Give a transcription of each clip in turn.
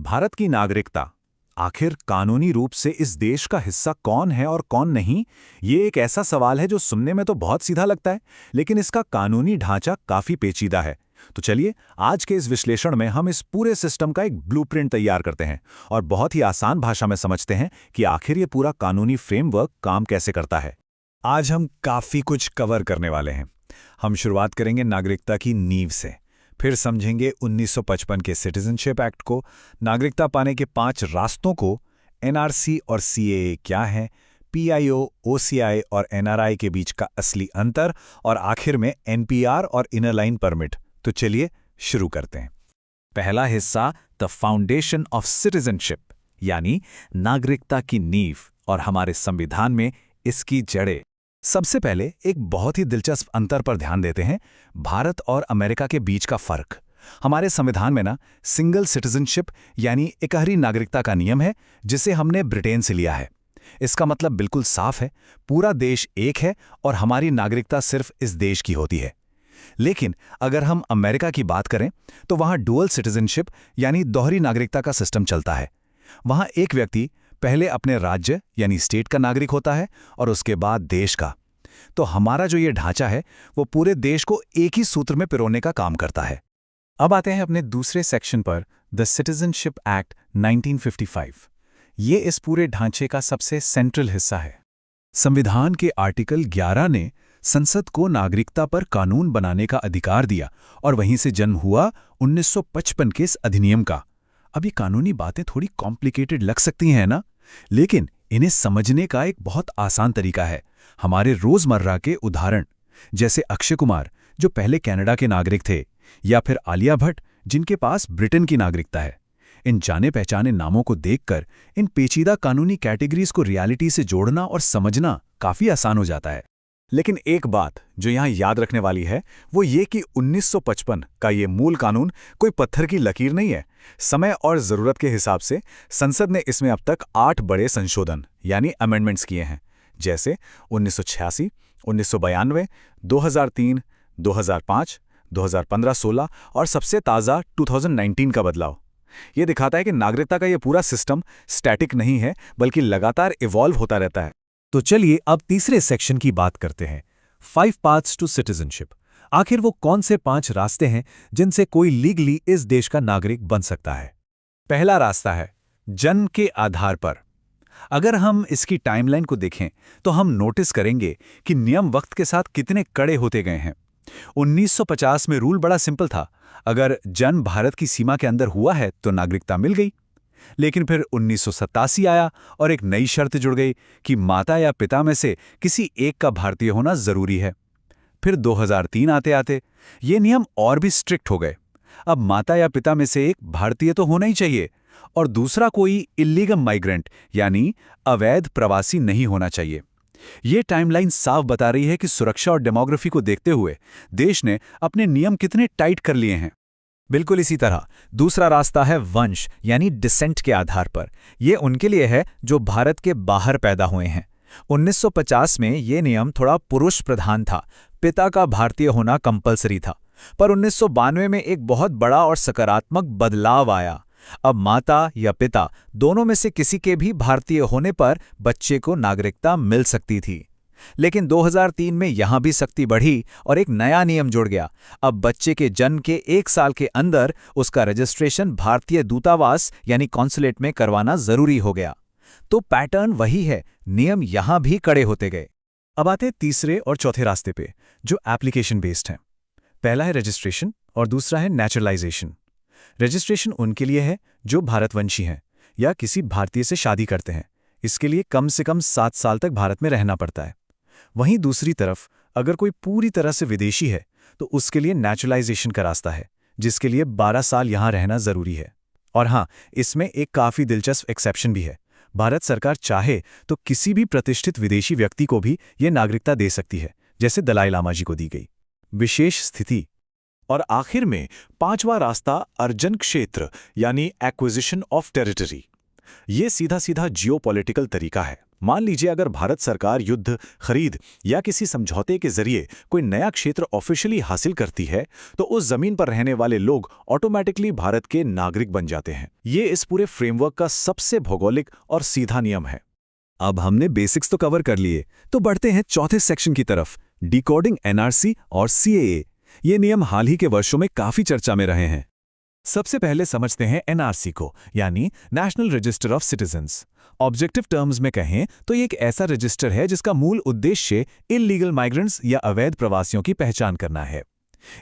भारत की नागरिकता, आखिर कानूनी रूप से इस देश का हिस्सा कौन है और कौन नहीं, ये एक ऐसा सवाल है जो सुनने में तो बहुत सीधा लगता है, लेकिन इसका कानूनी ढांचा काफी पेचीदा है। तो चलिए, आज के इस विश्लेषण में हम इस पूरे सिस्टम का एक ब्लूप्रिंट तैयार करते हैं और बहुत ही आसान भाषा में समझते हैं कि आखिर ये पूरा कानूनी फ्रेमवर्क काम कैसे करता है। आज हम काफी कुछ कवर करने वाले हैं। हम शुरुआत करेंगे नागरिकता की नींव से, फिर समझेंगे 1955 के सिटीजनशिप एक्ट को, नागरिकता पाने के 5 रास्तों को, एनआरसी और सीएए क्या है, पीआईओ, ओसीआई और एनआरआई के बीच का असली अंतर, और आखिर में एनपीआर और इनर लाइन परमिट। तो चलिए शुरू करते हैं। पहला हिस्सा, द फाउंडेशन ऑफ सिटीजनशिप, यानी नागरिकता की नींव और हमारे संविधान में इसकी जड़ें। सबसे पहले एक बहुत ही दिलचस्प अंतर पर ध्यान देते हैं, भारत और अमेरिका के बीच का फर्क। हमारे संविधान में ना सिंगल सिटीजनशिप यानी एकहरी नागरिकता का नियम है, जिसे हमने ब्रिटेन से लिया है। इसका मतलब बिल्कुल साफ है, पूरा देश एक है और हमारी नागरिकता सिर्फ इस देश की होती है। लेकिन अगर हम अमेरिका की बात करें तो वहां डुअल सिटीजनशिप यानी दोहरी नागरिकता का सिस्टम चलता है। वहां एक व्यक्ति पहले अपने राज्य यानी स्टेट का नागरिक होता है और उसके बाद देश का। तो हमारा जो ये ढांचा है वो पूरे देश को एक ही सूत्र में पिरोने का काम करता है। अब आते हैं अपने दूसरे सेक्शन पर, द सिटीजनशिप एक्ट 1955। ये इस पूरे ढांचे का सबसे सेंट्रल हिस्सा है। संविधान के आर्टिकल 11 ने संसद को नागरिकता पर कानून बनाने का अधिकार दिया और वहीं से जन्म हुआ 1955 के इस अधिनियम का। अब ये कानूनी बातें थोड़ी कॉम्प्लिकेटेड लग सकती हैं ना, लेकिन इन्हें समझने का एक बहुत आसान तरीका है। हमारे रोजमर्रा के उदाहरण, जैसे अक्षय कुमार जो पहले कनाडा के नागरिक थे, या फिर आलिया भट्ट जिनके पास ब्रिटेन की नागरिकता है। इन जाने पहचाने नामों को देखकर इन पेचीदा कानूनी कैटेगरीज को रियलिटी से जोड़ना और समझना काफी आसान हो जाता है। लेकिन एक बात जो यहाँ याद रखने वाली है वो ये कि 1955 का ये मूल कानून कोई पत्थर की लकीर नहीं है। समय और जरूरत के हिसाब से संसद ने इसमें अब तक 8 बड़े संशोधन यानी अमेंडमेंट्स किए हैं, जैसे 1986, 1992, 2003, 2005, 2015-16 और सबसे ताज़ा 2019 का बदलाव। ये दिखाता है कि नागरिकता का ये पूरा सिस्टम स्टैटिक नहीं है, बल्कि लगातार इवॉल्व होता रहता है। तो चलिए अब तीसरे सेक्शन की बात करते हैं, 5 पाथ्स टू सिटीजनशिप। आखिर वो कौन से 5 रास्ते हैं जिनसे कोई लीगली इस देश का नागरिक बन सकता है। पहला रास्ता है जन्म के आधार पर। अगर हम इसकी टाइमलाइन को देखें तो हम नोटिस करेंगे कि नियम वक्त के साथ कितने कड़े होते गए हैं। 1950 में रूल बड़ा सिंपल था, अगर जन्म भारत की सीमा के अंदर हुआ है तो नागरिकता मिल गई। लेकिन फिर 1987 आया और एक नई शर्त जुड़ गई कि माता या पिता में से किसी एक का भारतीय होना जरूरी है। फिर 2003 आते आते ये नियम और भी स्ट्रिक्ट हो गए। अब माता या पिता में से एक भारतीय तो होना ही चाहिए और दूसरा कोई इल्लीगल माइग्रेंट यानी अवैध प्रवासी नहीं होना चाहिए। ये टाइमलाइन साफ बता रही है कि सुरक्षा और डेमोग्राफी को देखते हुए देश ने अपने नियम कितने टाइट कर लिए हैं। बिल्कुल इसी तरह दूसरा रास्ता है वंश यानी डिसेंट के आधार पर। ये उनके लिए है जो भारत के बाहर पैदा हुए हैं। 1950 में ये नियम थोड़ा पुरुष प्रधान था, पिता का भारतीय होना कंपलसरी था। पर 1992 में एक बहुत बड़ा और सकारात्मक बदलाव आया। अब माता या पिता दोनों में से किसी के भी भारतीय होने पर बच्चे को नागरिकता मिल सकती थी। लेकिन 2003 में यहां भी सख्ती बढ़ी और एक नया नियम जुड़ गया। अब बच्चे के जन्म के 1 साल के अंदर उसका रजिस्ट्रेशन भारतीय दूतावास यानी कॉन्सुलेट में करवाना जरूरी हो गया। तो पैटर्न वही है, नियम यहां भी कड़े होते गए। अब आते तीसरे और चौथे रास्ते पे, जो एप्लीकेशन बेस्ड हैं। पहला है रजिस्ट्रेशन और दूसरा है नेचुरलाइजेशन। रजिस्ट्रेशन उनके लिए है जो भारतवंशी हैं या किसी भारतीय से शादी करते हैं। इसके लिए कम से कम 7 साल तक भारत में रहना पड़ता है। वहीं दूसरी तरफ अगर कोई पूरी तरह से विदेशी है तो उसके लिए नेचुरलाइजेशन का रास्ता है, जिसके लिए 12 साल यहां रहना जरूरी है। और हां, इसमें एक काफी दिलचस्प एक्सेप्शन भी है। भारत सरकार चाहे तो किसी भी प्रतिष्ठित विदेशी व्यक्ति को भी यह नागरिकता दे सकती है, जैसे दलाई लामा जी को दी गई विशेष स्थिति। और आखिर में 5वां रास्ता अर्जन क्षेत्र यानी एक्विजिशन ऑफ टेरिटरी। ये सीधा सीधा जियोपॉलिटिकल तरीका है। मान लीजिए अगर भारत सरकार युद्ध, खरीद या किसी समझौते के जरिए कोई नया क्षेत्र ऑफिशियली हासिल करती है, तो उस जमीन पर रहने वाले लोग ऑटोमेटिकली भारत के नागरिक बन जाते हैं। ये इस पूरे फ्रेमवर्क का सबसे भौगोलिक और सीधा नियम है। अब हमने बेसिक्स तो कवर कर लिए, तो बढ़ते हैं चौथे सेक्शन की तरफ, डिकोडिंग एनआरसी और सीएए। ये नियम हाल ही के वर्षों में काफी चर्चा में रहे हैं। सबसे पहले समझते हैं एनआरसी को, यानी national register of citizens. Objective terms में कहें तो ये एक ऐसा रजिस्टर है जिसका मूल उद्देश्य इल्लीगल माइग्रेंट्स या अवैध प्रवासियों की पहचान करना है।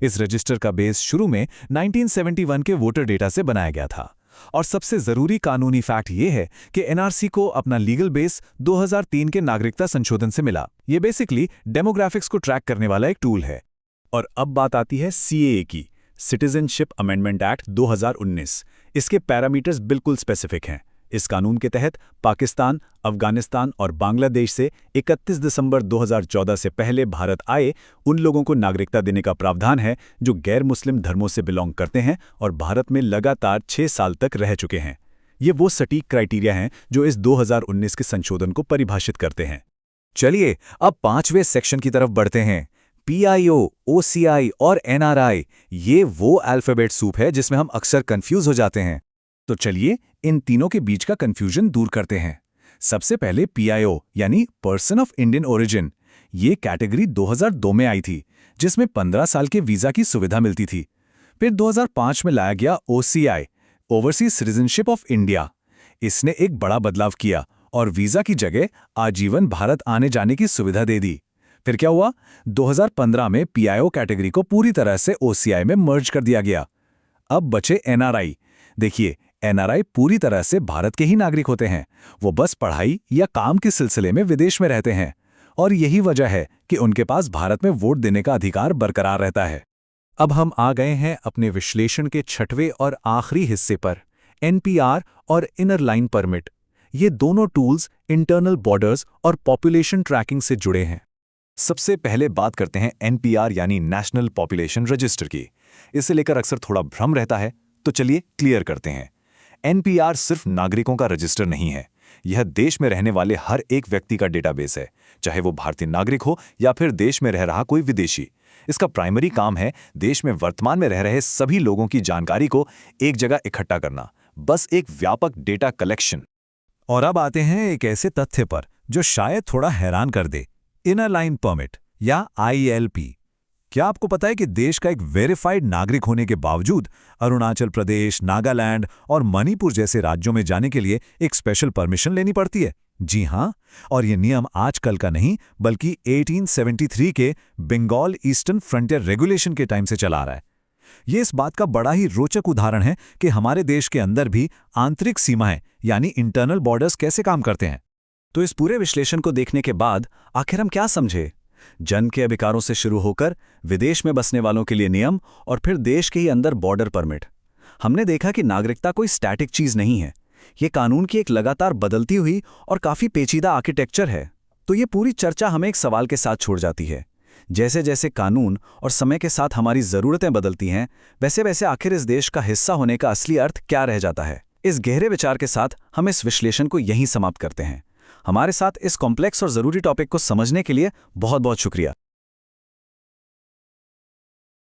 इस रजिस्टर का बेस शुरू में 1971 के वोटर डेटा से बनाया गया था। और सबसे जरूरी कानूनी फैक्ट ये है कि एनआरसी को अपना लीगल बेस 2003 के नागरिकता संशोधन से मिला। ये बेसिकली डेमोग्राफिक्स को ट्रैक करने वाला एक टूल है। और अब बात आती है सीएए की, सिटीजनशिप अमेंडमेंट एक्ट 2019। इसके पैरामीटर्स बिल्कुल स्पेसिफिक हैं। इस कानून के तहत पाकिस्तान, अफगानिस्तान और बांग्लादेश से 31 दिसंबर 2014 से पहले भारत आए उन लोगों को नागरिकता देने का प्रावधान है जो गैर मुस्लिम धर्मों से बिलोंग करते हैं और भारत में लगातार 6 साल तक रह चुके हैं। ये वो सटीक क्राइटेरिया हैं जो इस 2019 के संशोधन को परिभाषित करते हैं। चलिए अब 5वें सेक्शन की तरफ बढ़ते हैं। पीआईओ, ओसीआई और एनआरआई, ये वो अल्फाबेट सूप है जिसमें हम अक्सर कंफ्यूज हो जाते हैं। तो चलिए इन तीनों के बीच का कंफ्यूजन दूर करते हैं। सबसे पहले पीआईओ यानी पर्सन ऑफ इंडियन ओरिजिन। ये कैटेगरी 2002 में आई थी, जिसमें 15 साल के वीजा की सुविधा मिलती थी। फिर 2005 में लाया गया OCI, overseas citizenship of India. इसने एक बड़ा बदलाव किया और वीजा की जगह आजीवन भारत आने जाने की सुविधा दे दी। फिर क्या हुआ? 2015 में पीआईओ कैटेगरी को पूरी तरह से ओसीआई में मर्ज कर दिया गया। अब बचे एनआरआई। देखिए, एनआरआई पूरी तरह से भारत के ही नागरिक होते हैं। वो बस पढ़ाई या काम के सिलसिले में विदेश में रहते हैं और यही वजह है कि उनके पास भारत में वोट देने का अधिकार बरकरार रहता है। अब हम आ गए हैं अपने विश्लेषण के छठवें और आखिरी हिस्से पर, एनपीआर और इनर लाइन परमिट। ये दोनों टूल्स इंटरनल बॉर्डर्स और पॉपुलेशन ट्रैकिंग से जुड़े हैं। सबसे पहले बात करते हैं एनपीआर यानी नेशनल पॉपुलेशन रजिस्टर की। इसे लेकर अक्सर थोड़ा भ्रम रहता है, तो चलिए क्लियर करते हैं। एनपीआर सिर्फ नागरिकों का रजिस्टर नहीं है। यह देश में रहने वाले हर एक व्यक्ति का डेटाबेस है, चाहे वो भारतीय नागरिक हो या फिर देश में रह रहा कोई विदेशी। इसका प्राइमरी काम है देश में वर्तमान में रह रहे सभी लोगों की जानकारी को एक जगह इकट्ठा करना, बस एक व्यापक डेटा कलेक्शन। और अब आते हैं एक ऐसे तथ्य पर जो शायद थोड़ा हैरान कर दे, इनर लाइन परमिट या आईएलपी। क्या आपको पता है कि देश का एक वेरीफाइड नागरिक होने के बावजूद अरुणाचल प्रदेश, नागालैंड और मणिपुर जैसे राज्यों में जाने के लिए एक स्पेशल परमिशन लेनी पड़ती है? जी हां, और ये नियम आजकल का नहीं बल्कि 1873 के बंगाल ईस्टर्न फ्रंटियर रेगुलेशन के टाइम से चला रहा है। ये इस बात का बड़ा ही रोचक उदाहरण है कि हमारे देश के अंदर भी आंतरिक सीमाएं यानी इंटरनल बॉर्डर्स कैसे काम करते हैं। तो इस पूरे विश्लेषण को देखने के बाद आखिर हम क्या समझे? जन के अधिकारों से शुरू होकर विदेश में बसने वालों के लिए नियम और फिर देश के ही अंदर बॉर्डर परमिट। हमने देखा कि नागरिकता कोई स्टैटिक चीज नहीं है। ये कानून की एक लगातार बदलती हुई और काफी पेचीदा आर्किटेक्चर है। तो ये पूरी चर्चा हमें एक सवाल के साथ छोड़ जाती है। जैसे जैसे कानून और समय के साथ हमारी जरूरतें बदलती हैं, वैसे वैसे आखिर इस देश का हिस्सा होने का असली अर्थ क्या रह जाता है? इस गहरे विचार के साथ हम इस विश्लेषण को यहीं समाप्त करते हैं। हमारे साथ इस कॉम्प्लेक्स और जरूरी टॉपिक को समझने के लिए बहुत बहुत शुक्रिया।